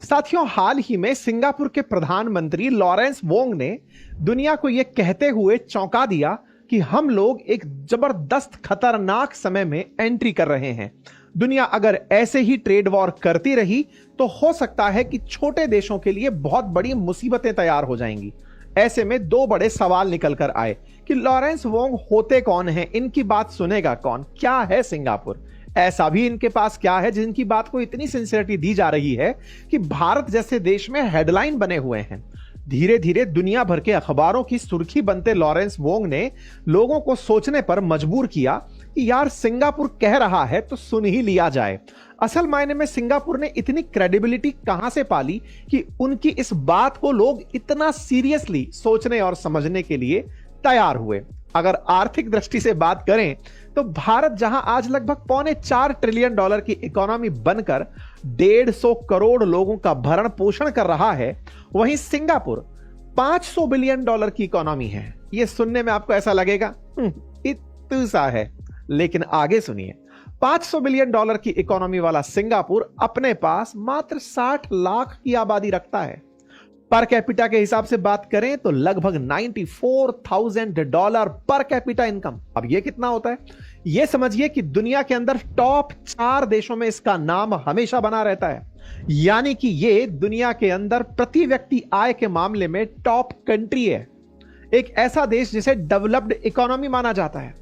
साथियों, हाल ही में सिंगापुर के प्रधानमंत्री लॉरेंस वोंग ने दुनिया को यह कहते हुए चौंका दिया कि हम लोग एक जबरदस्त खतरनाक समय में एंट्री कर रहे हैं। दुनिया अगर ऐसे ही ट्रेड वॉर करती रही तो हो सकता है कि छोटे देशों के लिए बहुत बड़ी मुसीबतें तैयार हो जाएंगी। ऐसे में दो बड़े सवाल निकल कर आए कि लॉरेंस वोंग होते कौन हैं, इनकी बात सुनेगा कौन, क्या है सिंगापुर, ऐसा भी इनके पास क्या है जिनकी बात को इतनी सिंसियरिटी दी जा रही है कि भारत जैसे देश में हेडलाइन बने हुए हैं। धीरे धीरे दुनिया भर के अखबारों की सुर्खी बनते लॉरेंस वोंग ने लोगों को सोचने पर मजबूर किया कि यार सिंगापुर कह रहा है तो सुन ही लिया जाए। असल मायने में सिंगापुर ने इतनी क्रेडिबिलिटी कहां से पाली कि उनकी इस बात को लोग इतना सीरियसली सोचने और समझने के लिए तैयार हुए। अगर आर्थिक दृष्टि से बात करें तो भारत जहां आज लगभग $4.25 ट्रिलियन की इकोनॉमी बनकर 150 करोड़ लोगों का भरण पोषण कर रहा है, वहीं सिंगापुर $500 बिलियन की इकोनॉमी है। यह सुनने में आपको ऐसा लगेगा इतना सा है, लेकिन आगे सुनिए। $500 बिलियन की इकोनॉमी वाला सिंगापुर अपने पास मात्र 60 लाख की आबादी रखता है। पर कैपिटा के हिसाब से बात करें तो लगभग $94,000 पर कैपिटा इनकम। अब यह कितना होता है, यह समझिए कि दुनिया के अंदर टॉप 4 देशों में इसका नाम हमेशा बना रहता है। यानी कि यह दुनिया के अंदर प्रति व्यक्ति आय के मामले में टॉप कंट्री है, एक ऐसा देश जिसे डेवलप्ड इकोनॉमी माना जाता है।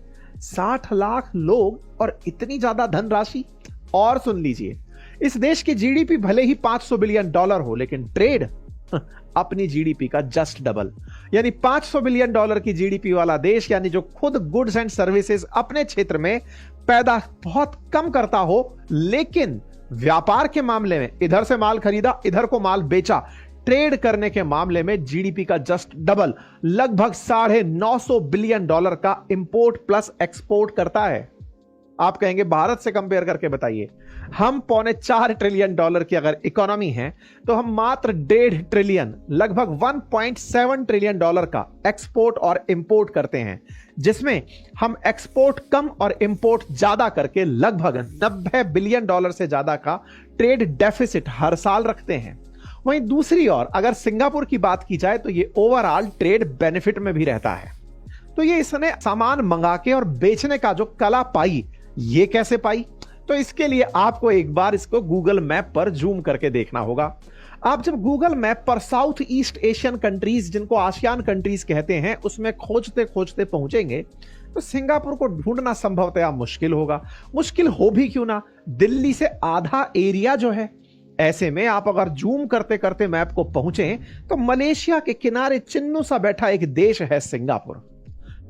60 लाख लोग और इतनी ज्यादा धनराशि। और सुन लीजिए, इस देश की जीडीपी भले ही $500 बिलियन हो, लेकिन ट्रेड अपनी जीडीपी का जस्ट डबल, यानी $500 बिलियन की जीडीपी वाला देश, यानी जो खुद गुड्स एंड सर्विसेज अपने क्षेत्र में पैदा बहुत कम करता हो, लेकिन व्यापार के मामले में इधर से माल खरीदा, इधर को माल बेचा, ट्रेड करने के मामले में जीडीपी का जस्ट डबल, लगभग $950 बिलियन का इंपोर्ट प्लस एक्सपोर्ट करता है। आप कहेंगे भारत से कंपेयर करके बताइए, हम $4.25 ट्रिलियन की अगर इकोनॉमी है तो हम मात्र 1.5 ट्रिलियन, लगभग $1.7 ट्रिलियन का एक्सपोर्ट और इंपोर्ट करते हैं, जिसमें हम एक्सपोर्ट कम और इंपोर्ट ज्यादा करके लगभग $90 बिलियन से ज्यादा का ट्रेड डेफिसिट हर साल रखते हैं। वहीं दूसरी ओर अगर सिंगापुर की बात की जाए तो ये ओवरऑल ट्रेड बेनिफिट में भी रहता है। तो ये इसने सामान मंगा के और बेचने का जो कला पाई, ये कैसे पाई? तो इसके लिए आपको एक बार इसको गूगल मैप पर जूम करके देखना होगा। आप जब गूगल मैप पर साउथ ईस्ट एशियन कंट्रीज, जिनको आसियान कंट्रीज कहते हैं, उसमें खोजते खोजते पहुंचेंगे तो सिंगापुर को ढूंढना संभवतः मुश्किल होगा। मुश्किल हो भी क्यों ना, दिल्ली से आधा एरिया जो है। ऐसे में आप अगर जूम करते करते मैप को पहुंचे तो मलेशिया के किनारे चिन्नू सा बैठा एक देश है सिंगापुर।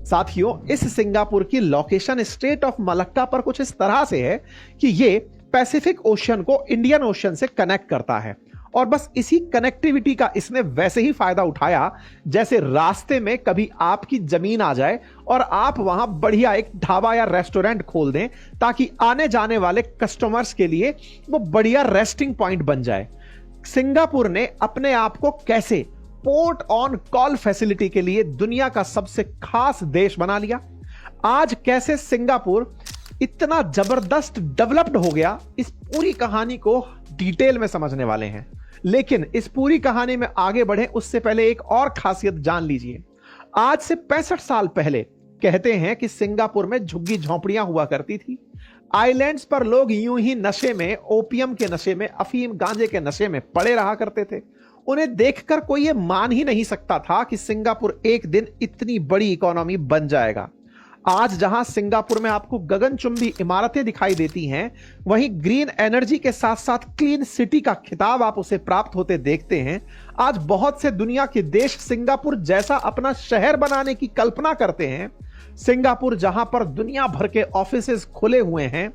साथियों, इस सिंगापुर की लोकेशन स्टेट ऑफ मलक्का पर कुछ इस तरह से है कि ये पैसिफिक ओशियन को इंडियन ओशियन से कनेक्ट करता है, और बस इसी कनेक्टिविटी का इसने वैसे ही फायदा उठाया जैसे रास्ते में कभी आपकी जमीन आ जाए और आप वहां बढ़िया एक ढाबा या रेस्टोरेंट खोल दें, ताकि आने जाने वाले कस्टमर्स के लिए वो बढ़िया रेस्टिंग पॉइंट बन जाए। सिंगापुर ने अपने आप को कैसे पोर्ट ऑन कॉल फैसिलिटी के लिए दुनिया का सबसे खास देश बना लिया, आज कैसे सिंगापुर इतना जबरदस्त डेवलप्ड हो गया, इस पूरी कहानी को डिटेल में समझने वाले हैं। लेकिन इस पूरी कहानी में आगे बढ़े उससे पहले एक और खासियत जान लीजिए। आज से 65 साल पहले कहते हैं कि सिंगापुर में झुग्गी झोंपड़ियां हुआ करती थी। आइलैंड्स पर लोग यूं ही नशे में, ओपियम के नशे में, अफीम गांजे के नशे में पड़े रहा करते थे। उन्हें देखकर कोई ये मान ही नहीं सकता था कि सिंगापुर एक दिन इतनी बड़ी इकोनॉमी बन जाएगा। आज जहां सिंगापुर में आपको गगनचुंबी इमारतें दिखाई देती हैं, वहीं ग्रीन एनर्जी के साथ साथ क्लीन सिटी का खिताब आप उसे प्राप्त होते देखते हैं। आज बहुत से दुनिया के देश सिंगापुर जैसा अपना शहर बनाने की कल्पना करते हैं। सिंगापुर जहां पर दुनिया भर के ऑफिसेज खुले हुए हैं,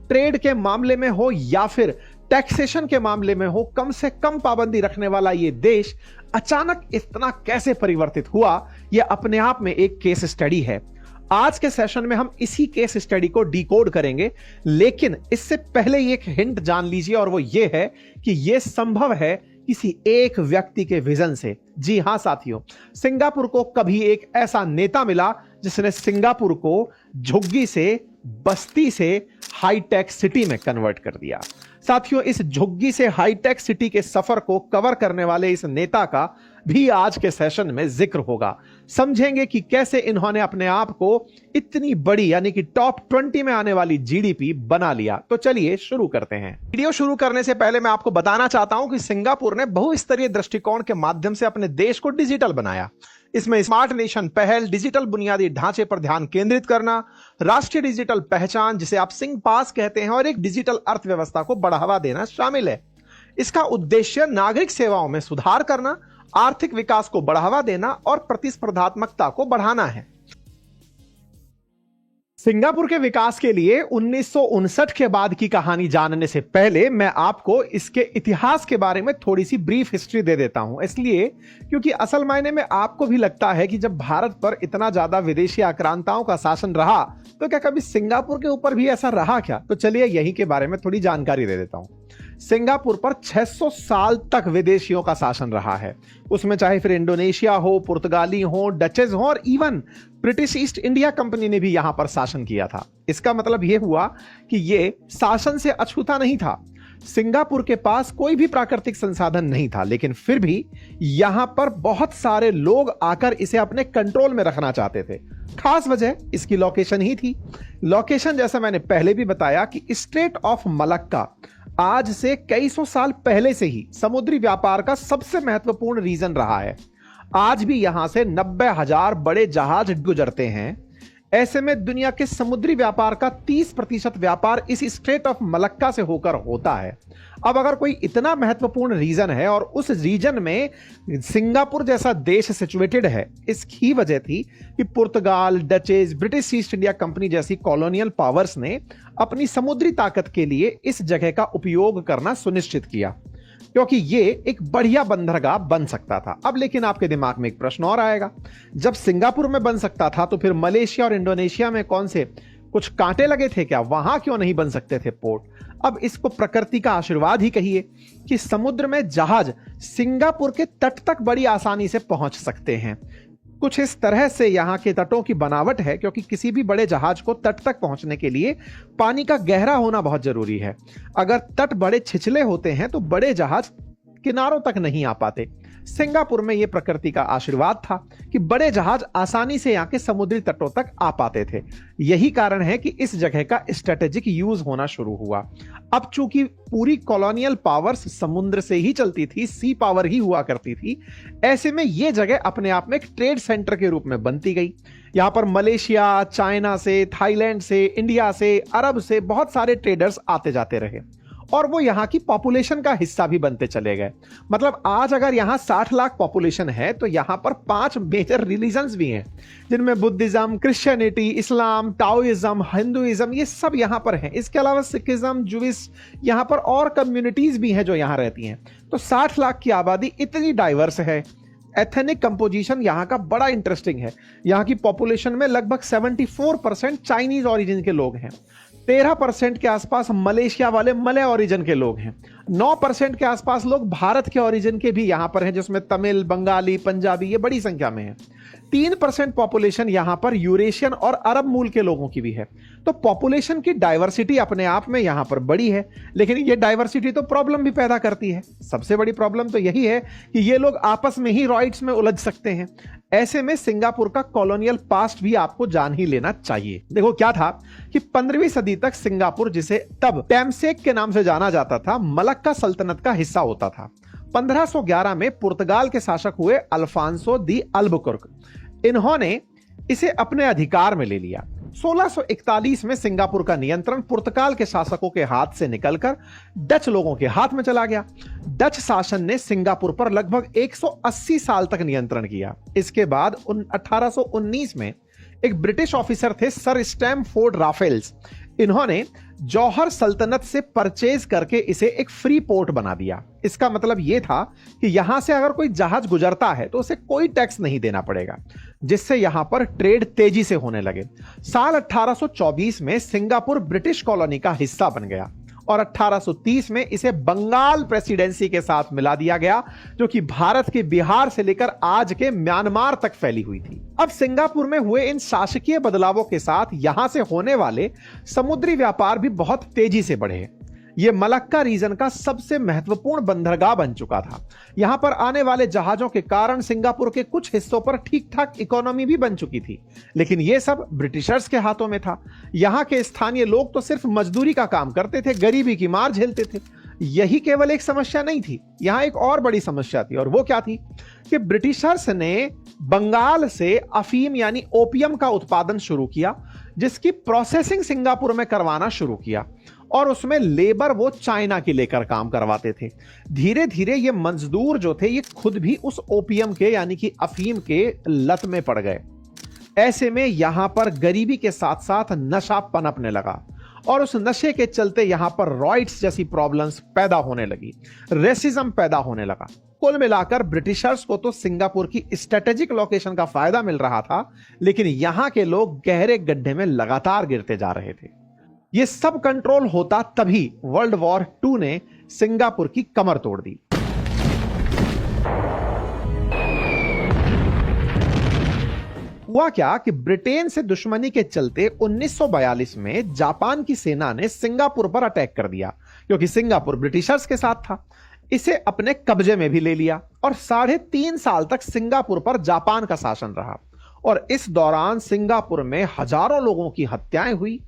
ट्रेड के मामले में हो या फिर टैक्सेशन के मामले में हो, कम से कम पाबंदी रखने वाला यह देश अचानक इतना कैसे परिवर्तित हुआ, यह अपने आप में एक केस स्टडी है। आज के सेशन में हम इसी केस स्टडी को डिकोड करेंगे, लेकिन इससे पहले एक हिंट जान लीजिए, और वो ये है कि यह संभव है किसी एक व्यक्ति के विजन से। जी हां साथियों, सिंगापुर को कभी एक ऐसा नेता मिला जिसने सिंगापुर को झुग्गी से, बस्ती से हाईटेक सिटी में कन्वर्ट कर दिया। साथियों, इस झुग्गी से हाईटेक सिटी के सफर को कवर करने वाले इस नेता का भी आज के सेशन में जिक्र होगा। समझेंगे कि कैसे इन्होंने अपने आप को इतनी बड़ी यानी कि टॉप 20 में आने वाली जीडीपी बना लिया। तो चलिए शुरू करते हैं। वीडियो शुरू करने से पहले मैं आपको बताना चाहता हूं कि सिंगापुर ने बहुस्तरीय दृष्टिकोण के माध्यम से अपने देश को डिजिटल बनाया। इसमें स्मार्ट नेशन पहल, डिजिटल बुनियादी ढांचे पर ध्यान केंद्रित करना, राष्ट्रीय डिजिटल पहचान जिसे आप सिंह पास कहते हैं, और एक डिजिटल अर्थव्यवस्था को बढ़ावा देना शामिल है। इसका उद्देश्य नागरिक सेवाओं में सुधार करना, आर्थिक विकास को बढ़ावा देना और प्रतिस्पर्धात्मकता को बढ़ाना है। सिंगापुर के विकास के लिए 1959 के बाद की कहानी जानने से पहले मैं आपको इसके इतिहास के बारे में थोड़ी सी ब्रीफ हिस्ट्री दे देता हूं, इसलिए क्योंकि असल मायने में आपको भी लगता है कि जब भारत पर इतना ज्यादा विदेशी आक्रांताओं का शासन रहा तो क्या कभी सिंगापुर के ऊपर भी ऐसा रहा क्या? तो चलिए यही के बारे में थोड़ी जानकारी दे देता हूं। सिंगापुर पर 600 साल तक विदेशियों का शासन रहा है। उसमें चाहे फिर इंडोनेशिया हो, पुर्तगाली हो, डचेज हो और even British East India company ने भी यहां पर शासन किया था। इसका मतलब यह हुआ कि यह शासन से अछूता नहीं था। सिंगापुर के पास कोई भी प्राकृतिक संसाधन नहीं था, लेकिन फिर भी यहां पर बहुत सारे लोग आकर इसे अपने कंट्रोल में रखना चाहते थे। खास वजह इसकी लोकेशन ही थी। लोकेशन जैसा मैंने पहले भी बताया कि स्ट्रेट ऑफ मलक्का आज से कई सौ साल पहले से ही समुद्री व्यापार का सबसे महत्वपूर्ण रीजन रहा है। आज भी यहां से 90,000 बड़े जहाज गुजरते हैं। ऐसे में दुनिया के समुद्री व्यापार का 30% व्यापार इस स्ट्रेट ऑफ मलक्का से होकर होता है। अब अगर कोई इतना महत्वपूर्ण रीजन है और उस रीजन में सिंगापुर जैसा देश सिचुएटेड है, इसकी वजह थी कि पुर्तगाल, डचेज, ब्रिटिश ईस्ट इंडिया कंपनी जैसी कॉलोनियल पावर्स ने अपनी समुद्री ताकत के लिए इस जगह का उपयोग करना सुनिश्चित किया, क्योंकि ये एक बढ़िया बंदरगाह बन सकता था। अब लेकिन आपके दिमाग में एक प्रश्न और आएगा, जब सिंगापुर में बन सकता था तो फिर मलेशिया और इंडोनेशिया में कौन से कुछ कांटे लगे थे क्या? वहां क्यों नहीं बन सकते थे पोर्ट? अब इसको प्रकृति का आशीर्वाद ही कहिए कि समुद्र में जहाज सिंगापुर के तट तक बड़ी आसानी से पहुंच सकते हैं। कुछ इस तरह से यहां के तटों की बनावट है, क्योंकि किसी भी बड़े जहाज को तट तक पहुंचने के लिए पानी का गहरा होना बहुत जरूरी है। अगर तट बड़े छिछले होते हैं तो बड़े जहाज किनारों तक नहीं आ पाते। सिंगापुर में यह प्रकृति का आशीर्वाद था कि बड़े जहाज आसानी से यहां के समुद्री तटों तक आ पाते थे। यही कारण है कि इस जगह का स्ट्रेटेजिक यूज होना शुरू हुआ। अब चूंकि पूरी कॉलोनियल पावर्स समुद्र से ही चलती थी, सी पावर ही हुआ करती थी, ऐसे में यह जगह अपने आप में एक ट्रेड सेंटर के रूप में बनती गई। यहां पर मलेशिया, चाइना से, थाईलैंड से, इंडिया से, अरब से बहुत सारे ट्रेडर्स आते जाते रहे और वो यहाँ की पॉपुलेशन का हिस्सा भी बनते चले गए। मतलब आज अगर यहाँ 60 लाख पॉपुलेशन है तो यहाँ पर 5 मेजर रिलीजन्स भी हैं, जिनमें बुद्धिज्म, क्रिश्चियनिटी, इस्लाम, टाओइज्म, हिंदुइज्म, ये सब यहाँ पर हैं। इसके अलावा सिखिज्म, जुइश, यहाँ पर और कम्युनिटीज भी हैं जो यहाँ रहती हैं। तो 60 लाख की आबादी इतनी डाइवर्स है। एथनिक कंपोजिशन यहाँ का बड़ा इंटरेस्टिंग है। यहाँ की पॉपुलेशन में लगभग 74% चाइनीज ओरिजिन के लोग हैं, 13% के आसपास मलेशिया वाले मलय ओरिजिन के लोग हैं, 9% के आसपास लोग भारत के ओरिजिन के भी यहां पर हैं, जिसमें तमिल, बंगाली, पंजाबी ये बड़ी संख्या में है। 3% पॉपुलेशन यहां पर यूरेशियन और अरब मूल के लोगों की भी है। तो पॉपुलेशन की डाइवर्सिटी अपने आप में यहां पर बड़ी है, लेकिन ये डाइवर्सिटी तो प्रॉब्लम भी पैदा करती है। सबसे बड़ी प्रॉब्लम तो यही है कि ये लोग आपस में ही रॉइट्स में उलझ सकते हैं। ऐसे में सिंगापुर का कॉलोनियल पास्ट भी आपको जान ही लेना चाहिए। देखो क्या था कि 15वीं सदी तक सिंगापुर, जिसे तब टेमसेक के नाम से जाना जाता था, मलक्का सल्तनत का हिस्सा होता था। 1511 में पुर्तगाल के शासक हुए अल्फांसो दी अल्बुकर्क। इन्होंने इसे अपने अधिकार में ले लिया। 1641 में सिंगापुर का नियंत्रण पुर्तगाल के शासकों के हाथ से निकलकर डच लोगों के हाथ में चला गया। डच शासन ने सिंगापुर पर लगभग 180 साल तक नियंत्रण किया। इसके बाद 1819 में एक ब्रिटिश ऑफिसर थे सर स्टैमफोर्ड राफेल्स। इन्होंने जौहर सल्तनत से परचेज करके इसे एक फ्री पोर्ट बना दिया। इसका मतलब यह था कि यहां से अगर कोई जहाज गुजरता है तो उसे कोई टैक्स नहीं देना पड़ेगा, जिससे यहां पर ट्रेड तेजी से होने लगे। साल 1824 में सिंगापुर ब्रिटिश कॉलोनी का हिस्सा बन गया और 1830 में इसे बंगाल प्रेसिडेंसी के साथ मिला दिया गया, जो कि भारत के बिहार से लेकर आज के म्यांमार तक फैली हुई थी। अब सिंगापुर में हुए इन शासकीय बदलावों के साथ यहां से होने वाले समुद्री व्यापार भी बहुत तेजी से बढ़े। यह मलक्का रीजन का सबसे महत्वपूर्ण बंदरगाह बन चुका था। यहां पर आने वाले जहाजों के कारण सिंगापुर के कुछ हिस्सों पर ठीक ठाक इकोनॉमी भी बन चुकी थी, लेकिन यह सब ब्रिटिशर्स के हाथों में था। यहां के स्थानीय लोग तो सिर्फ मजदूरी का काम करते थे, गरीबी की मार झेलते थे। यही केवल एक समस्या नहीं थी, यहां एक और बड़ी समस्या थी, और वो क्या थी कि ब्रिटिशर्स ने बंगाल से अफीम यानी ओपियम का उत्पादन शुरू किया, जिसकी प्रोसेसिंग सिंगापुर में करवाना शुरू किया, और उसमें लेबर वो चाइना की लेकर काम करवाते थे। धीरे धीरे ये मजदूर जो थे ये खुद भी उस ओपियम के यानी कि अफीम के लत में पड़ गए। ऐसे में यहां पर गरीबी के साथ साथ नशा पनपने लगा, और उस नशे के चलते यहां पर रॉयट्स जैसी प्रॉब्लम्स पैदा होने लगी, रेसिज्म पैदा होने लगा। कुल मिलाकर ब्रिटिशर्स को तो सिंगापुर की स्ट्रेटेजिक लोकेशन का फायदा मिल रहा था, लेकिन यहां के लोग गहरे गड्ढे में लगातार गिरते जा रहे थे। यह सब कंट्रोल होता तभी वर्ल्ड वॉर 2 ने सिंगापुर की कमर तोड़ दी। हुआ क्या कि ब्रिटेन से दुश्मनी के चलते 1942 में जापान की सेना ने सिंगापुर पर अटैक कर दिया, क्योंकि सिंगापुर ब्रिटिशर्स के साथ था। इसे अपने कब्जे में भी ले लिया, और 3.5 साल तक सिंगापुर पर जापान का शासन रहा। और इस दौरान सिंगापुर में हजारों लोगों की हत्याएं हुई,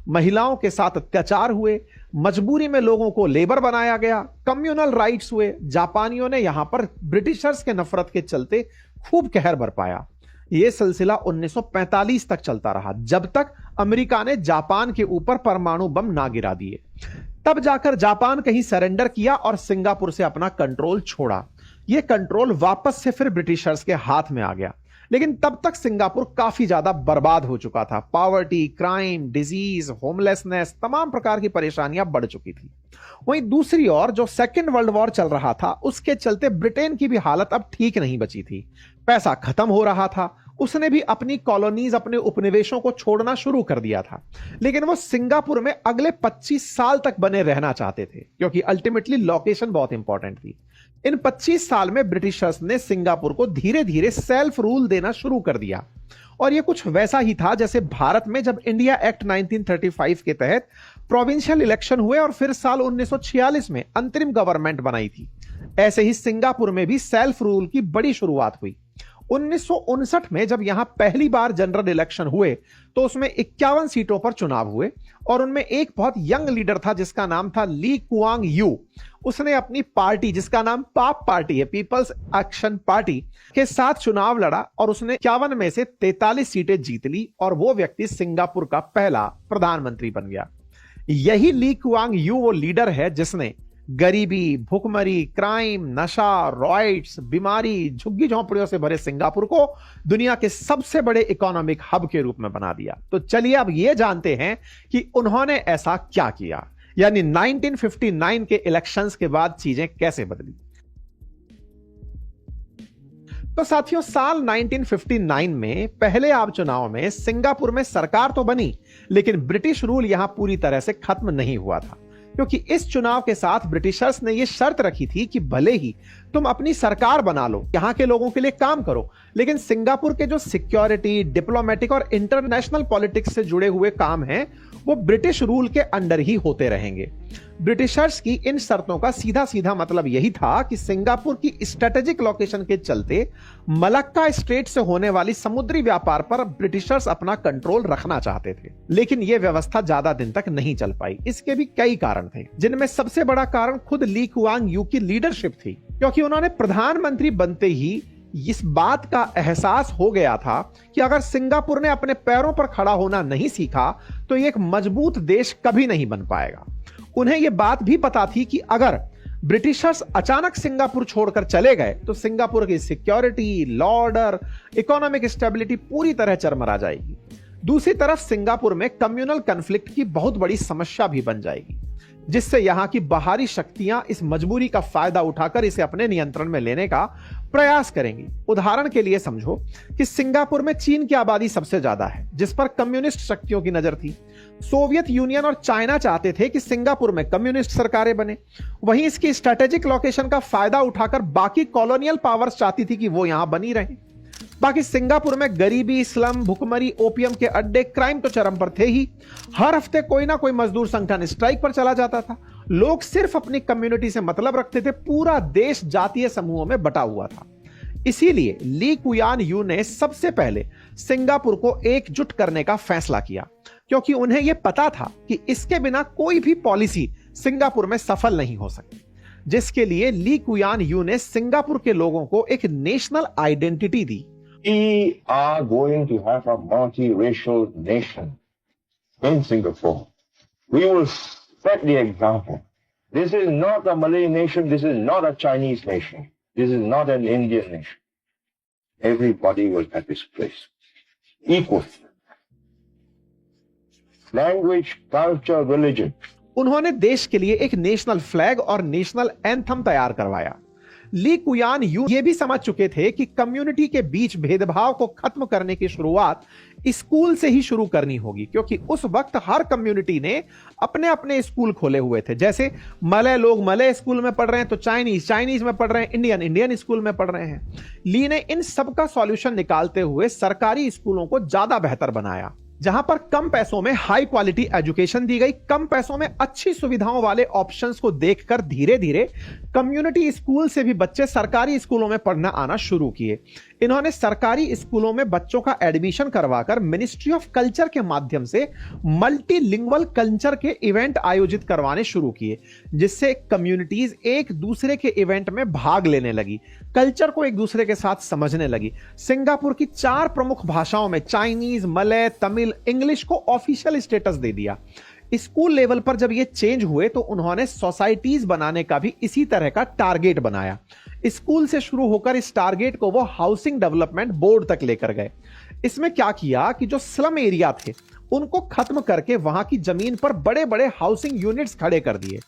महिलाओं के साथ अत्याचार हुए, मजबूरी में लोगों को लेबर बनाया गया, कम्युनल राइट्स हुए। जापानियों ने यहां पर ब्रिटिशर्स के नफरत के चलते खूब कहर बरपाया। यह सिलसिला 1945 तक चलता रहा, जब तक अमेरिका ने जापान के ऊपर परमाणु बम ना गिरा दिए। तब जाकर जापान कहीं सरेंडर किया और सिंगापुर से अपना कंट्रोल छोड़ा। यह कंट्रोल वापस से फिर ब्रिटिशर्स के हाथ में आ गया, लेकिन तब तक सिंगापुर काफी ज्यादा बर्बाद हो चुका था। पॉवर्टी, क्राइम, डिजीज, होमलेसनेस, तमाम प्रकार की परेशानियां बढ़ चुकी थी। वहीं दूसरी ओर जो सेकेंड वर्ल्ड वॉर चल रहा था, उसके चलते ब्रिटेन की भी हालत अब ठीक नहीं बची थी। पैसा खत्म हो रहा था, उसने भी अपनी कॉलोनीज, अपने उपनिवेशों को छोड़ना शुरू कर दिया था। लेकिन वो सिंगापुर में अगले 25 साल तक बने रहना चाहते थे, क्योंकि अल्टीमेटली लोकेशन बहुत इंपॉर्टेंट थी। इन 25 साल में ब्रिटिशर्स ने सिंगापुर को धीरे धीरे सेल्फ रूल देना शुरू कर दिया, और यह कुछ वैसा ही था जैसे भारत में जब इंडिया एक्ट 1935 के तहत प्रोविंशियल इलेक्शन हुए और फिर साल 1946 में अंतरिम गवर्नमेंट बनाई थी। ऐसे ही सिंगापुर में भी सेल्फ रूल की बड़ी शुरुआत हुई। 1959 में जब यहां पहली बार जनरल इलेक्शन हुए तो उसमें 51 सीटों पर चुनाव हुए, और उनमें एक बहुत यंग लीडर था जिसका नाम था ली कुआंग यू। उसने अपनी पार्टी, जिसका नाम पाप पार्टी है, पीपल्स एक्शन पार्टी, के साथ चुनाव लड़ा, और उसने 51 में से 43 सीटें जीत ली, और वो व्यक्ति सिंगापुर का पहला प्रधानमंत्री बन गया। यही ली कुआंग यू वो लीडर है जिसने गरीबी, भुखमरी, क्राइम, नशा, रॉयट्स, बीमारी, झुग्गी झोंपड़ियों से भरे सिंगापुर को दुनिया के सबसे बड़े इकोनॉमिक हब के रूप में बना दिया। तो चलिए अब यह जानते हैं कि उन्होंने ऐसा क्या किया, यानी 1959 के इलेक्शंस के बाद चीजें कैसे बदली। तो साथियों, साल 1959 में पहले आम चुनाव में सिंगापुर में सरकार तो बनी, लेकिन ब्रिटिश रूल यहां पूरी तरह से खत्म नहीं हुआ था, क्योंकि इस चुनाव के साथ ब्रिटिशर्स ने यह शर्त रखी थी कि भले ही तुम अपनी सरकार बना लो, यहां के लोगों के लिए काम करो, लेकिन सिंगापुर के जो सिक्योरिटी, डिप्लोमेटिक और इंटरनेशनल पॉलिटिक्स से जुड़े हुए काम हैं वो ब्रिटिश रूल के अंडर ही होते रहेंगे। ब्रिटिशर्स की इन शर्तों का सीधा सीधा मतलब यही था कि सिंगापुर की स्ट्रेटेजिक लोकेशन के चलते मलक्का स्ट्रेट से होने वाली समुद्री व्यापार पर ब्रिटिशर्स अपना कंट्रोल रखना चाहते थे। लेकिन यह व्यवस्था ज्यादा दिन तक नहीं चल पाई। इसके भी कई कारण थे, जिनमें सबसे बड़ा कारण खुद ली कुआंग यू की लीडरशिप थी, क्योंकि उन्होंने प्रधानमंत्री बनते ही इस बात का एहसास हो गया था कि अगर सिंगापुर ने अपने पैरों पर खड़ा होना नहीं सीखा तो एक मजबूत देश कभी नहीं बन पाएगा। उन्हें यह बात भी पता थी कि अगर ब्रिटिशर्स अचानक सिंगापुर छोड़कर चले गए तो सिंगापुर की security, law order, economic stability पूरी तरह चरमरा जाएगी। दूसरी तरफ सिंगापुर में कम्युनल कॉन्फ्लिक्ट की बहुत बड़ी समस्या भी बन जाएगी, जिससे यहां की बाहरी शक्तियां इस मजबूरी का फायदा उठाकर इसे अपने नियंत्रण में लेने का प्रयास करेंगी। उदाहरण के लिए समझो कि सिंगापुर में चीन की आबादी सबसे ज्यादा है, जिस पर कम्युनिस्ट शक्तियों की नजर थी। सोवियत यूनियन और चाइना चाहते थे कि सिंगापुर में कम्युनिस्ट सरकारें बने। वहीं इसकी स्ट्रेटेजिक लोकेशन का फायदा उठाकर बाकी कॉलोनियल पावर्स चाहती थी कि वो यहां बनी रहे। बाकी सिंगापुर में गरीबी, स्लम, भुखमरी, ओपियम के अड्डे, क्राइम तो चरम पर थे ही। हर हफ्ते कोई ना कोई मजदूर संगठन स्ट्राइक पर चला जाता था, लोग सिर्फ अपनी कम्युनिटी से मतलब रखते थे, पूरा देश जातीय समूहों में बटा हुआ था। इसीलिए ली कुयान यू ने सबसे पहले सिंगापुर को एकजुट करने का फैसला किया, क्योंकि उन्हें यह पता था कि इसके बिना कोई भी पॉलिसी सिंगापुर में सफल नहीं हो सकती। जिसके लिए ली कुयान यू ने सिंगापुर के लोगों को एक national identity the. We are going to have a multiracial nation in Singapore. We will set the example. This is not a Malay nation. This is not a Chinese nation. This is not an Indian nation. Everybody will have his place. Equal. Language, culture, religion. उन्होंने देश के लिए एक national flag और national anthem तैयार करवाया। ली कुयान you ये भी समझ चुके थे कि कम्युनिटी के बीच भेदभाव को खत्म करने की शुरुआत स्कूल से ही शुरू करनी होगी, क्योंकि उस वक्त हर कम्युनिटी ने अपने अपने स्कूल खोले हुए थे। जैसे मलय लोग मलय स्कूल में पढ़ रहे हैं, तो चाइनीज में पढ़ रहे हैं, इंडियन स्कूल में पढ़ रहे हैं। ली ने इन सब का सॉल्यूशन निकालते हुए सरकारी स्कूलों को ज्यादा बेहतर बनाया, जहां पर कम पैसों में हाई क्वालिटी एजुकेशन दी गई। कम पैसों में अच्छी सुविधाओं वाले ऑप्शंस को देखकर धीरे धीरे कम्युनिटी स्कूल से भी बच्चे सरकारी स्कूलों में पढ़ना आना शुरू किए। इन्होंने सरकारी स्कूलों में बच्चों का एडमिशन करवाकर मिनिस्ट्री ऑफ कल्चर के माध्यम से मल्टीलिंगुअल कल्चर के इवेंट आयोजित करवाने शुरू किए, जिससे कम्युनिटीज एक दूसरे के इवेंट में भाग लेने लगी, कल्चर को एक दूसरे के साथ समझने लगी। सिंगापुर की 4 प्रमुख भाषाओं में चाइनीज, मलय, तमिल, इंग्लिश को ऑफिशियल स्टेटस दे दिया। स्कूल लेवल पर जब ये चेंज हुए तो उन्होंने सोसाइटीज बनाने का भी इसी तरह का टारगेट बनाया। स्कूल से शुरू होकर इस टारगेट को वो हाउसिंग डेवलपमेंट बोर्ड तक लेकर गए। इसमें क्या किया कि जो स्लम एरिया थे उनको खत्म करके वहां की जमीन पर बड़े बड़े हाउसिंग यूनिट्स खड़े कर दिए।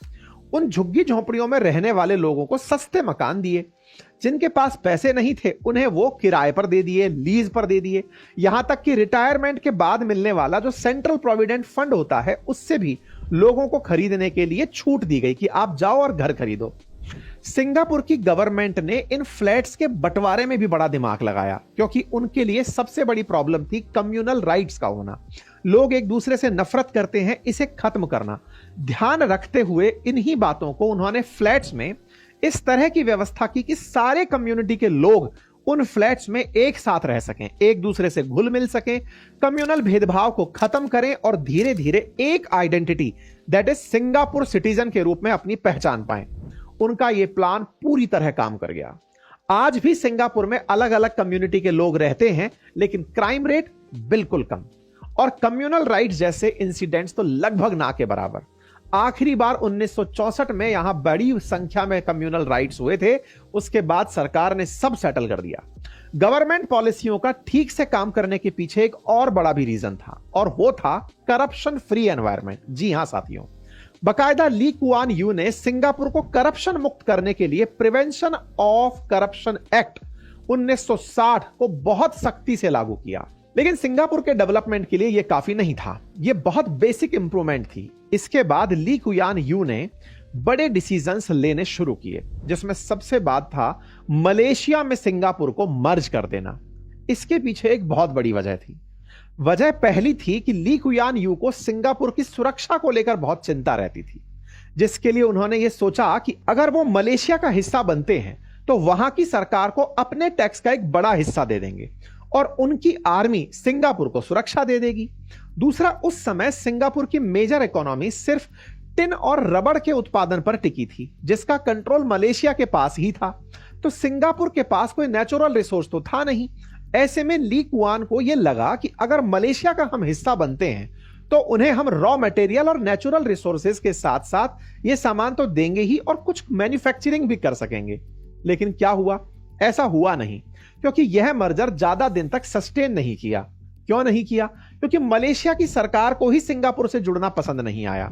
उन झुग्गी झोंपड़ियों में रहने वाले लोगों को सस्ते मकान दिए। जिनके पास पैसे नहीं थे उन्हें वो किराए पर दे दिए, लीज पर दे दिए। यहां तक कि रिटायरमेंट के बाद मिलने वाला जो सेंट्रल प्रोविडेंट फंड होता है उससे भी लोगों को खरीदने के लिए छूट दी गई कि आप जाओ और घर खरीदो। सिंगापुर की गवर्नमेंट ने इन फ्लैट्स के बंटवारे में भी बड़ा दिमाग लगाया, क्योंकि उनके लिए सबसे बड़ी प्रॉब्लम थी कम्युनल राइट्स का होना। लोग एक दूसरे से नफरत करते हैं, इसे खत्म करना। ध्यान रखते हुए इन्हीं बातों को उन्होंने फ्लैट्स में इस तरह की व्यवस्था की कि सारे कम्युनिटी के लोग उन फ्लैट्स में एक साथ रह सकें, एक दूसरे से घुल मिल सकें, कम्युनल भेदभाव को खत्म करें और धीरे धीरे एक identity that is Singapore citizen के रूप में अपनी पहचान पाएं। उनका यह प्लान पूरी तरह काम कर गया। आज भी सिंगापुर में अलग अलग कम्युनिटी के लोग रहते हैं, लेकिन क्राइम रेट बिल्कुल कम और कम्युनल राइट्स जैसे इंसिडेंट्स तो लगभग ना के बराबर। आखिरी बार 1964 में यहां बड़ी संख्या में कम्युनल राइट्स हुए थे। उसके बाद सरकार ने सब सेटल कर दिया। गवर्नमेंट पॉलिसियों का ठीक से काम करने के पीछे एक और बड़ा भी रीजन था, और वो था करप्शन फ्री एनवायरनमेंट। जी हां साथियों, बकायदा ली कुआन यू ने सिंगापुर को करप्शन मुक्त करने के लिए प्रिवेंशन ऑफ करप्शन एक्ट 1960 को बहुत सख्ती से लागू किया। लेकिन सिंगापुर के डेवलपमेंट के लिए यह काफी नहीं था, यह बहुत बेसिक इंप्रूवमेंट थी। इसके बाद ली कुयान यू ने बड़े डिसीजंस लेने शुरू किए, जिसमें सबसे बाद था मलेशिया में सिंगापुर को मर्ज कर देना। इसके पीछे एक बहुत बड़ी वजह थी। वजह पहली थी कि ली कुयान यू को सिंगापुर की सुरक्षा को लेकर बहुत चिंता रहती थी, जिसके लिए उन्होंने यह सोचा कि अगर वो मलेशिया का हिस्सा बनते हैं तो वहां की सरकार को अपने टैक्स का एक बड़ा हिस्सा दे देंगे और उनकी आर्मी सिंगापुर को सुरक्षा दे देगी। दूसरा, उस समय सिंगापुर की मेजर इकोनॉमी सिर्फ टिन और रबड़ के उत्पादन पर टिकी थी, जिसका कंट्रोल मलेशिया के पास ही था। तो सिंगापुर के पास कोई नेचुरल रिसोर्स तो था नहीं। ऐसे में ली कुआन को यह लगा कि अगर मलेशिया का हम हिस्सा बनते हैं तो उन्हें हम रॉ मटेरियल और नेचुरल रिसोर्सेज के साथ साथ ये सामान तो देंगे ही और कुछ मैन्युफैक्चरिंग भी कर सकेंगे। लेकिन क्या हुआ? ऐसा हुआ नहीं, क्योंकि यह मर्जर ज्यादा दिन तक सस्टेन नहीं किया। क्यों नहीं किया? क्योंकि मलेशिया की सरकार को ही सिंगापुर से जुड़ना पसंद नहीं आया।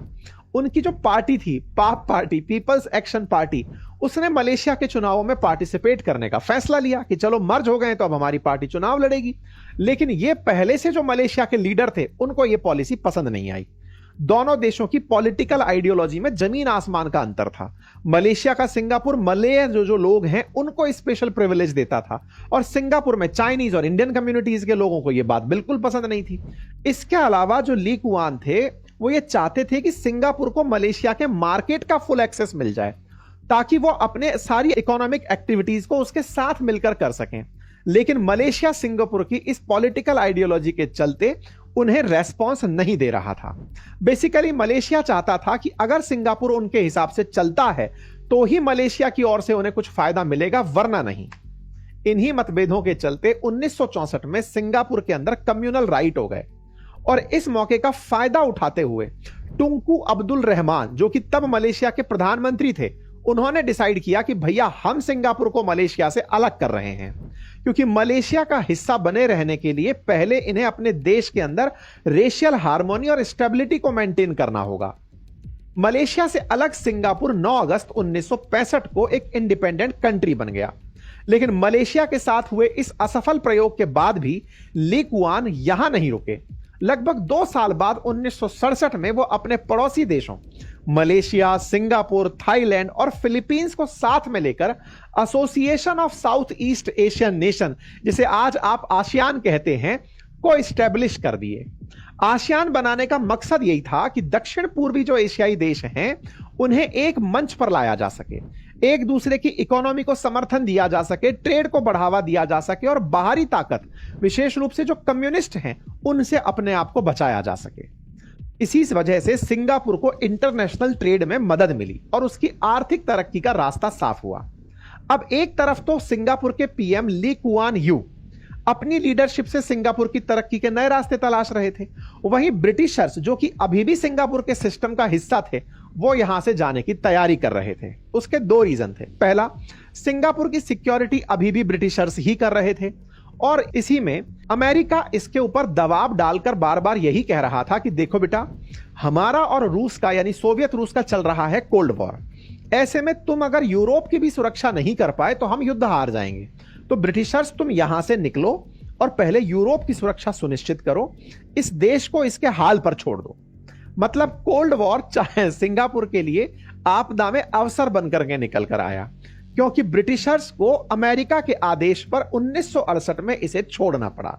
उनकी जो पार्टी थी, पाप पार्टी, पीपल्स एक्शन पार्टी, उसने मलेशिया के चुनावों में पार्टिसिपेट करने का फैसला लिया कि चलो मर्ज हो गए तो अब हमारी पार्टी चुनाव लड़ेगी। लेकिन ये पहले से जो मलेशिया के लीडर थे उनको ये पॉलिसी पसंद नहीं आई। दोनों देशों की पॉलिटिकल आइडियोलॉजी में जमीन आसमान का अंतर था। मलेशिया का सिंगापुर मलय जो लोग हैं उनको स्पेशल प्रिविलेज देता था, और सिंगापुर में चाइनीज और इंडियन कम्युनिटीज के लोगों को यह बात बिल्कुल पसंद नहीं थी। इसके अलावा जो ली कुआन थे वो ये चाहते थे कि सिंगापुर को मलेशिया के मार्केट का फुल एक्सेस मिल जाए ताकि वो अपने सारी इकोनॉमिक एक्टिविटीज को उसके साथ मिलकर कर सकें। लेकिन मलेशिया सिंगापुर की इस पॉलिटिकल आइडियोलॉजी के चलते उन्हें रेस्पॉन्स नहीं दे रहा था। बेसिकली मलेशिया चाहता था कि अगर सिंगापुर उनके हिसाब से चलता है तो ही मलेशिया की ओर से उन्हें कुछ फायदा मिलेगा, वरना नहीं। इन्हीं मतभेदों के चलते 1964 में सिंगापुर के अंदर कम्युनल राइट हो गए और इस मौके का फायदा उठाते हुए टुंकू अब्दुल रहमान, जो कि तब मलेशिया के प्रधानमंत्री थे, उन्होंने डिसाइड किया कि भैया हम सिंगापुर को मलेशिया से अलग कर रहे हैं, क्योंकि मलेशिया का हिस्सा बने रहने के लिए पहले इन्हें अपने देश के अंदर रेशियल हार्मोनी और स्टेबिलिटी को मेंटेन करना होगा। मलेशिया से अलग सिंगापुर 9 अगस्त 1965 को एक इंडिपेंडेंट कंट्री बन गया। लेकिन मलेशिया के साथ हुए इस असफल प्रयोग के बाद भी ली कुआन यहां नहीं रुके। लगभग 2 साल बाद 1967 में वो अपने पड़ोसी देशों मलेशिया, सिंगापुर, थाईलैंड और फिलीपींस को साथ में लेकर association of south east Asian nation, जिसे आज आप आसियान कहते हैं, को इस्टेब्लिश कर दिए। आसियान बनाने का मकसद यही था कि दक्षिण पूर्वी जो एशियाई देश हैं उन्हें एक मंच पर लाया जा सके, एक दूसरे की इकोनॉमी को समर्थन दिया जा सके, ट्रेड को बढ़ावा दिया जा सके और बाहरी ताकत, विशेष रूप से जो कम्युनिस्ट हैं, उनसे अपने आप को बचाया जा सके। इसी वजह से सिंगापुर को इंटरनेशनल ट्रेड में मदद मिली और उसकी आर्थिक तरक्की का रास्ता साफ हुआ। अब एक तरफ तो सिंगापुर के पीएम ली कुआन यू अपनी लीडरशिप से सिंगापुर की तरक्की के नए रास्ते तलाश रहे थे, वहीं ब्रिटिशर्स, जो कि अभी भी सिंगापुर के सिस्टम का हिस्सा थे, वो यहां से जाने की तैयारी कर रहे थे। उसके 2 रीजन थे। पहला, सिंगापुर की सिक्योरिटी अभी भी ब्रिटिशर्स ही कर रहे थे और इसी में अमेरिका इसके ऊपर दबाव डालकर बार बार यही कह रहा था कि देखो बेटा, हमारा और रूस का, यानी सोवियत रूस का चल रहा है कोल्ड वॉर। ऐसे में तुम अगर यूरोप की भी सुरक्षा नहीं कर पाए तो हम युद्ध हार जाएंगे। तो ब्रिटिशर्स, तुम यहां से निकलो और पहले यूरोप की सुरक्षा सुनिश्चित करो, इस देश को इसके हाल पर छोड़ दो। मतलब कोल्ड वॉर चाहे सिंगापुर के लिए आपदा में अवसर बनकर के निकल कर आया, क्योंकि ब्रिटिशर्स को अमेरिका के आदेश पर 1968 में इसे छोड़ना पड़ा।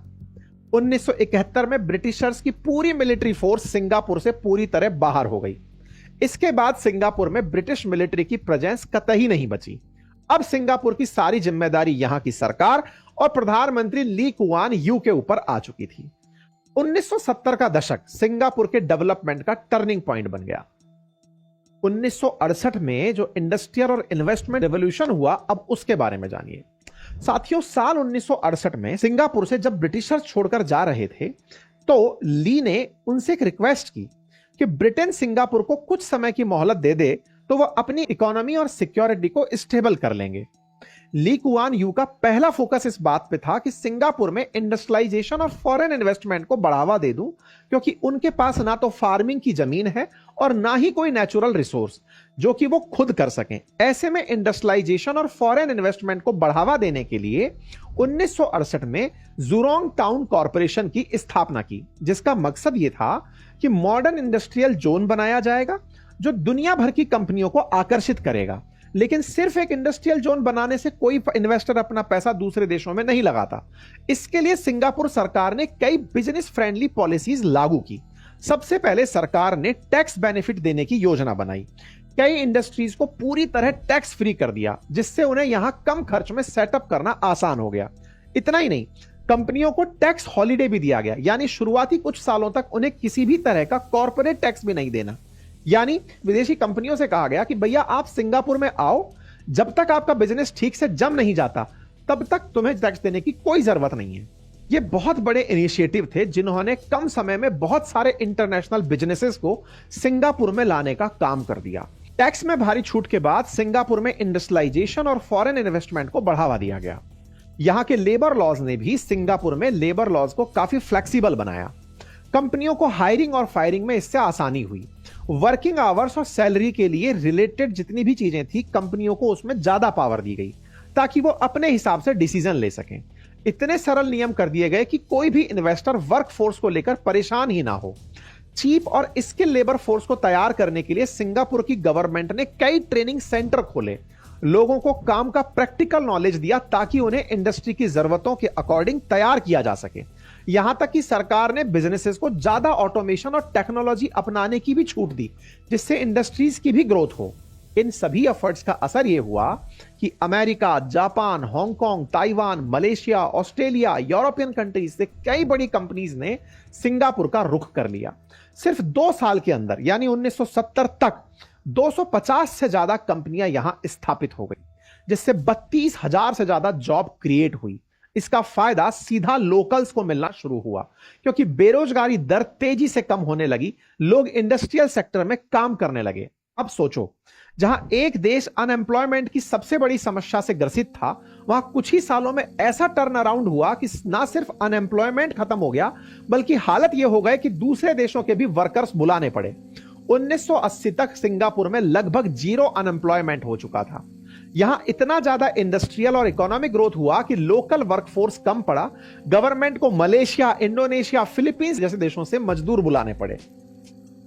1971 में ब्रिटिशर्स की पूरी मिलिट्री फोर्स सिंगापुर से पूरी तरह बाहर हो गई। इसके बाद सिंगापुर में ब्रिटिश मिलिट्री की प्रेजेंस कतई नहीं बची। अब सिंगापुर की सारी जिम्मेदारी यहां की सरकार और प्रधानमंत्री ली कुआन यू के ऊपर आ चुकी थी। 1970 का दशक सिंगापुर के डेवलपमेंट का टर्निंग पॉइंट बन गया। 1968 में जो इंडस्ट्रियल और इन्वेस्टमेंट रेवोल्यूशन हुआ, अब उसके बारे में जानिए। साथियों, साल 1968 में सिंगापुर से जब ब्रिटिशर्स छोड़कर जा रहे थे तो ली ने उनसे एक रिक्वेस्ट की कि ब्रिटेन सिंगापुर को कुछ समय की मोहलत दे दे तो वह अपनी इकोनॉमी और सिक्योरिटी को स्टेबल कर लेंगे। ली कुआन यू का पहला फोकस इस बात पे था कि सिंगापुर में इंडस्ट्रियलाइजेशन और फॉरेन इन्वेस्टमेंट को बढ़ावा दे दूं, क्योंकि उनके पास ना तो फार्मिंग की जमीन है और ना ही कोई नेचुरल रिसोर्स जो कि वो खुद कर सकें। ऐसे में इंडस्ट्रियलाइजेशन और फॉरेन इन्वेस्टमेंट को बढ़ावा देने के लिए 1968 में जुरोंग टाउन कॉरपोरेशन की स्थापना की, जिसका मकसद यह था कि मॉडर्न इंडस्ट्रियल जोन बनाया जाएगा जो दुनिया भर की कंपनियों को आकर्षित करेगा। लेकिन सिर्फ एक इंडस्ट्रियल जोन बनाने से कोई इन्वेस्टर अपना पैसा दूसरे देशों में नहीं लगाता। इसके लिए सिंगापुर सरकार ने कई बिजनेस फ्रेंडली पॉलिसीज लागू की। सबसे पहले सरकार ने टैक्स बेनिफिट देने की योजना बनाई। कई इंडस्ट्रीज को पूरी तरह टैक्स फ्री कर दिया, जिससे उन्हें यहां कम खर्च में सेटअप करना आसान हो गया। इतना ही नहीं, कंपनियों को टैक्स हॉलिडे भी दिया गया, यानी शुरुआती कुछ सालों तक उन्हें किसी भी तरह का कॉर्पोरेट टैक्स भी नहीं देना। यानी विदेशी कंपनियों से कहा गया कि भैया आप सिंगापुर में आओ, जब तक आपका बिजनेस ठीक से जम नहीं जाता तब तक तुम्हें टैक्स देने की कोई जरूरत नहीं है। ये बहुत बड़े इनिशिएटिव थे जिन्होंने कम समय में बहुत सारे इंटरनेशनल बिजनेसेस को सिंगापुर में लाने का काम कर दिया। टैक्स में भारी छूट के बाद सिंगापुर में इंडस्ट्रियलाइजेशन और फॉरेन इन्वेस्टमेंट को बढ़ावा दिया गया। यहां के लेबर लॉज ने भी सिंगापुर में लेबर लॉज को काफी फ्लेक्सिबल बनाया। कंपनियों को हायरिंग और फायरिंग में इससे आसानी हुई। वर्किंग आवर्स और सैलरी के लिए रिलेटेड जितनी भी चीजें थी, कंपनियों को उसमें ज्यादा पावर दी गई ताकि वो अपने हिसाब से डिसीजन ले सकें। इतने सरल नियम कर दिए गए कि कोई भी इन्वेस्टर वर्क फोर्स को लेकर परेशान ही ना हो। चीप और स्किल लेबर फोर्स को तैयार करने के लिए सिंगापुर की गवर्नमेंट ने कई ट्रेनिंग सेंटर खोले, लोगों को काम का प्रैक्टिकल नॉलेज दिया ताकि उन्हें इंडस्ट्री की जरूरतों के अकॉर्डिंग तैयार किया जा सके। यहां तक कि सरकार ने बिजनेसेस को ज्यादा ऑटोमेशन और टेक्नोलॉजी अपनाने की भी छूट दी, जिससे इंडस्ट्रीज की भी ग्रोथ हो। इन सभी एफर्ट्स का असर यह हुआ कि America, Japan, Hong Kong, Taiwan, Malaysia, Australia, European countries से कई बड़ी कंपनीज ने सिंगापुर का रुख कर लिया। सिर्फ 2 साल के अंदर यानी 1970 तक 250 से ज्यादा कंपनियां यहां स्थापित हो गई, जिससे 32,000 से ज्यादा जॉब क्रिएट हुई। इसका फायदा सीधा लोकल्स को मिलना शुरू हुआ, क्योंकि बेरोजगारी दर तेजी से कम होने लगी, लोग इंडस्ट्रियल सेक्टर में काम करने लगे। अब सोचो, जहां एक देश अनएम्प्लॉयमेंट की सबसे बड़ी समस्या से ग्रसित था, वहां कुछ ही सालों में ऐसा टर्न अराउंड हुआ कि ना सिर्फ अनएम्प्लॉयमेंट खत्म हो गया, बल्कि हालत यह हो गई कि दूसरे देशों के भी वर्कर्स बुलाने पड़े। 1980 तक सिंगापुर में लगभग 0 अनएम्प्लॉयमेंट हो चुका था। यहां इतना ज्यादा इंडस्ट्रियल और इकोनॉमिक ग्रोथ हुआ कि लोकल वर्कफोर्स कम पड़ा, गवर्नमेंट को मलेशिया, इंडोनेशिया, फिलीपींस जैसे देशों से मजदूर बुलाने पड़े।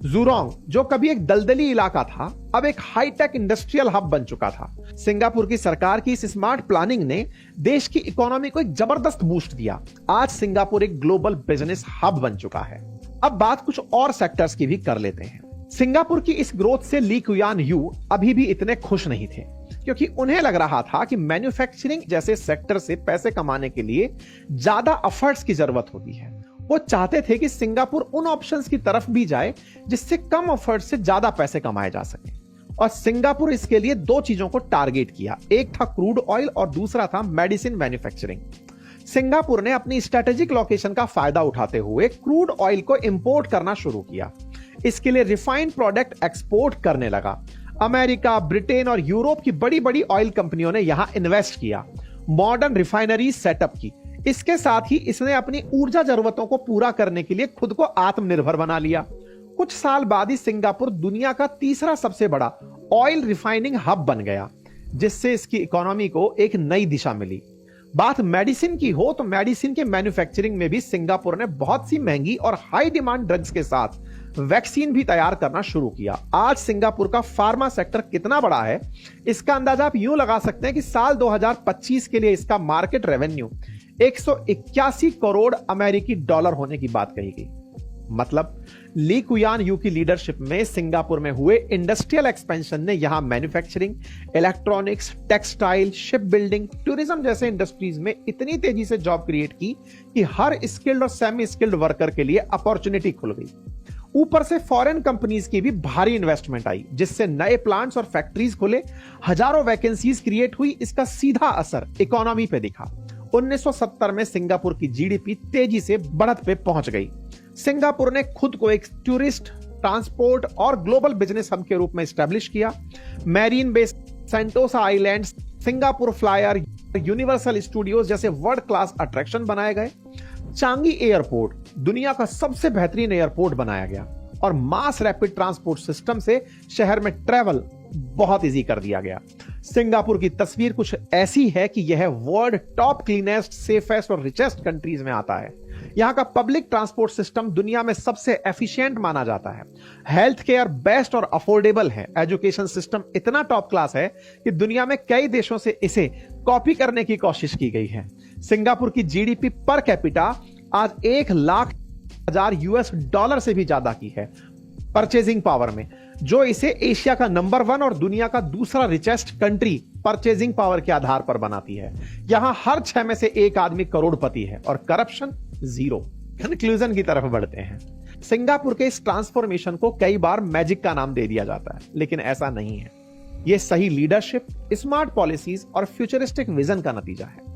जूरोंग, जो कभी एक दलदली इलाका था, अब एक हाईटेक इंडस्ट्रियल हब बन चुका था। सिंगापुर की सरकार की इस स्मार्ट प्लानिंग ने देश की इकोनॉमी को एक जबरदस्त बूस्ट दिया। आज सिंगापुर एक ग्लोबल बिजनेस हब बन चुका है। अब बात कुछ और सेक्टर्स की भी कर लेते हैं। सिंगापुर की इस ग्रोथ से ली कुयान यू अभी भी इतने खुश नहीं थे, क्योंकि उन्हें लग रहा था कि मैन्युफैक्चरिंग जैसे सेक्टर से पैसे कमाने के लिए ज्यादा एफर्ट्स की जरूरत होती है। वो चाहते थे कि सिंगापुर उन ऑप्शंस की तरफ भी जाए जिससे कम एफर्ट से ज्यादा पैसे कमाए जा सके, और सिंगापुर इसके लिए 2 चीजों को टारगेट किया। एक था क्रूड ऑयल और दूसरा था मेडिसिन मैन्युफैक्चरिंग। सिंगापुर ने अपनी स्ट्रेटेजिक लोकेशन का फायदा उठाते हुए क्रूड ऑयल को इंपोर्ट करना शुरू किया। इसके लिए रिफाइंड प्रोडक्ट एक्सपोर्ट करने लगा। अमेरिका, ब्रिटेन और यूरोप की बड़ी बड़ी ऑयल कंपनियों ने यहां इन्वेस्ट किया, मॉडर्न रिफाइनरी सेटअप की। इसके साथ ही इसने अपनी ऊर्जा जरूरतों को पूरा करने के लिए खुद को आत्मनिर्भर बना लिया। कुछ साल बाद ही सिंगापुर दुनिया का तीसरा सबसे बड़ा ऑयल रिफाइनिंग हब बन गया, जिससे इसकी इकोनॉमी को एक नई दिशा मिली। बात मेडिसिन की हो तो मेडिसिन के मैन्युफैक्चरिंग में भी सिंगापुर ने बहुत सी महंगी और हाई डिमांड ड्रग्स के साथ वैक्सीन भी तैयार करना शुरू किया। आज सिंगापुर का फार्मा सेक्टर कितना बड़ा है, इसका अंदाजा आप यूं लगा सकते हैं कि साल 2025 के लिए इसका मार्केट रेवेन्यू 181 करोड़ अमेरिकी डॉलर होने की बात कही गई। मतलब ली कुयान यू की लीडरशिप में सिंगापुर में हुए इंडस्ट्रियल एक्सपेंशन ने यहां manufacturing, electronics, textile, ship building, tourism जैसे इंडस्ट्रीज में इतनी तेजी से जॉब क्रिएट की कि हर स्किल्ड और सेमी स्किल्ड वर्कर के लिए अपॉर्चुनिटी खुल गई। ऊपर से फॉरेन कंपनीज की भी भारी इन्वेस्टमेंट आई, जिससे नए प्लांट्स और फैक्ट्रीज खुले, हजारों वैकेंसीज क्रिएट हुई। इसका सीधा असर इकोनॉमी पे दिखा। 1970 में सिंगापुर की जीडीपी तेजी से बढ़त पे पहुंच गई। सिंगापुर ने खुद को एक टूरिस्ट, ट्रांसपोर्ट और ग्लोबल बिजनेस हब के रूप में एस्टेब्लिश किया। Marine base Sentosa islands, Singapore flyer, universal studios जैसे वर्ल्ड क्लास अट्रैक्शन बनाए गए। चांगी एयरपोर्ट दुनिया का सबसे बेहतरीन एयरपोर्ट बनाया गया, और मास रैपिड ट्रांसपोर्ट सिस्टम से शहर में ट्रैवल बहुत इजी कर दिया गया। सिंगापुर की तस्वीर कुछ ऐसी है कि यह वर्ल्ड टॉप क्लीनेस्ट, सेफेस्ट और रिचेस्ट कंट्रीज में आता है। यहां का पब्लिक ट्रांसपोर्ट सिस्टम दुनिया में सबसे एफिशिएंट माना जाता है। हेल्थ केयर बेस्ट और अफोर्डेबल है। एजुकेशन सिस्टम इतना टॉप क्लास है कि दुनिया में कई देशों से इसे कॉपी करने की कोशिश की गई है। सिंगापुर की जीडीपी पर कैपिटा आज $1,00,000 से भी ज्यादा की है परचेजिंग पावर में, जो इसे एशिया का नंबर 1 और दुनिया का दूसरा रिचेस्ट कंट्री परचेजिंग पावर के आधार पर बनाती है। यहां हर 6 में से 1 आदमी करोड़पति है और करप्शन 0। कंक्लूजन की तरफ बढ़ते हैं। सिंगापुर के इस ट्रांसफॉर्मेशन को कई बार मैजिक का नाम दे दिया जाता है, लेकिन ऐसा नहीं है। यह सही लीडरशिप, स्मार्ट पॉलिसीज और फ्यूचरिस्टिक विजन का नतीजा है।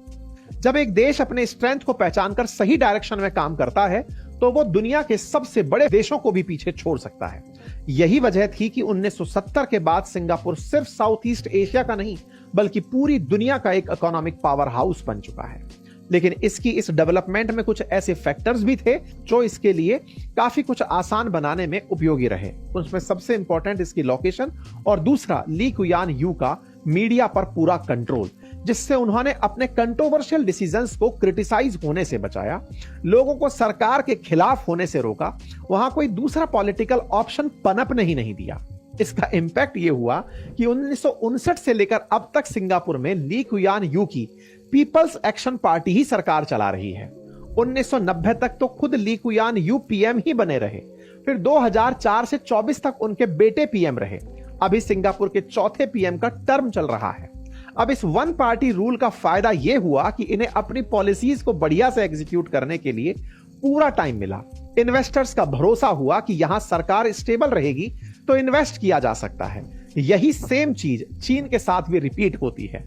जब एक देश अपने स्ट्रेंथ को पहचानकर सही डायरेक्शन में काम करता है, तो वो दुनिया के सबसे बड़े देशों को भी पीछे छोड़ सकता है। यही वजह थी कि 1970 के बाद सिंगापुर सिर्फ साउथ ईस्ट एशिया का नहीं, बल्कि पूरी दुनिया का एक इकोनॉमिक पावर हाउस बन चुका है। लेकिन इसकी इस डेवलपमेंट में कुछ ऐसे फैक्टर्स भी थे जो इसके लिए काफी कुछ आसान बनाने में उपयोगी रहे। उसमें सबसे इंपॉर्टेंट इसकी लोकेशन, और दूसरा ली कुयान यू का मीडिया पर पूरा कंट्रोल, जिससे उन्होंने अपने कंट्रोवर्शियल डिसीजंस को क्रिटिसाइज होने से बचाया, लोगों को सरकार के खिलाफ होने से रोका, वहां कोई दूसरा पॉलिटिकल ऑप्शन पनपने ही नहीं दिया। इसका इंपैक्ट यह हुआ कि 1959 से लेकर अब तक सिंगापुर में ली कुयान यू की पीपल्स एक्शन पार्टी ही सरकार चला रही है। 1990 तक तो खुद ली कुयान यू पीएम ही बने रहे, फिर 2004 से 24 तक उनके बेटे पीएम रहे। अभी सिंगापुर के चौथे पीएम का टर्म चल रहा है। अब इस वन पार्टी रूल का फायदा यह हुआ कि इन्हें अपनी पॉलिसीज को बढ़िया से एग्जीक्यूट करने के लिए पूरा टाइम मिला। इन्वेस्टर्स का भरोसा हुआ कि यहां सरकार स्टेबल रहेगी तो इन्वेस्ट किया जा सकता है। यही सेम चीज चीन के साथ भी रिपीट होती है।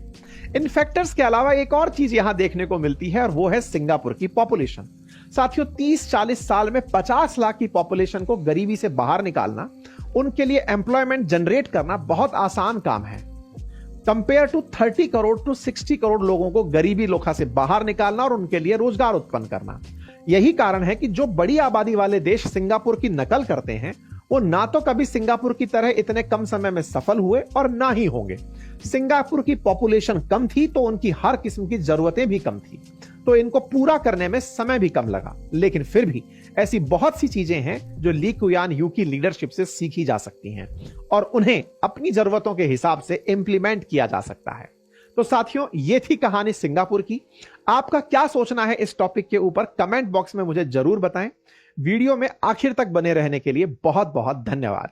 इन फैक्टर्स के अलावा एक और चीज यहां देखने को मिलती है और वो है सिंगापुर की पॉपुलेशन। साथियों, 30-40 साल में 50 लाख की पॉपुलेशन को गरीबी से बाहर निकालना, उनके लिए एम्प्लॉयमेंट जनरेट करना बहुत आसान काम है। Compare to 30 crore to 60 crore लोगों को गरीबी लोखा से बाहर निकालना और उनके लिए रोजगार उत्पन्न करना। यही कारण है कि जो बड़ी आबादी वाले देश सिंगापुर की नकल करते हैं वो ना तो कभी सिंगापुर की तरह इतने कम समय में सफल हुए और ना ही होंगे। सिंगापुर की पॉपुलेशन कम थी तो उनकी हर किस्म की जरूरतें भी कम थी, तो इनको पूरा करने में समय भी कम लगा। लेकिन फिर भी ऐसी बहुत सी चीजें हैं जो ली कुयान यू की लीडरशिप से सीखी जा सकती हैं और उन्हें अपनी जरूरतों के हिसाब से इंप्लीमेंट किया जा सकता है। तो साथियों, ये थी कहानी सिंगापुर की। आपका क्या सोचना है इस टॉपिक के ऊपर कमेंट बॉक्स में मुझे जरूर बताएं। वीडियो में आखिर तक बने रहने के लिए बहुत बहुत धन्यवाद।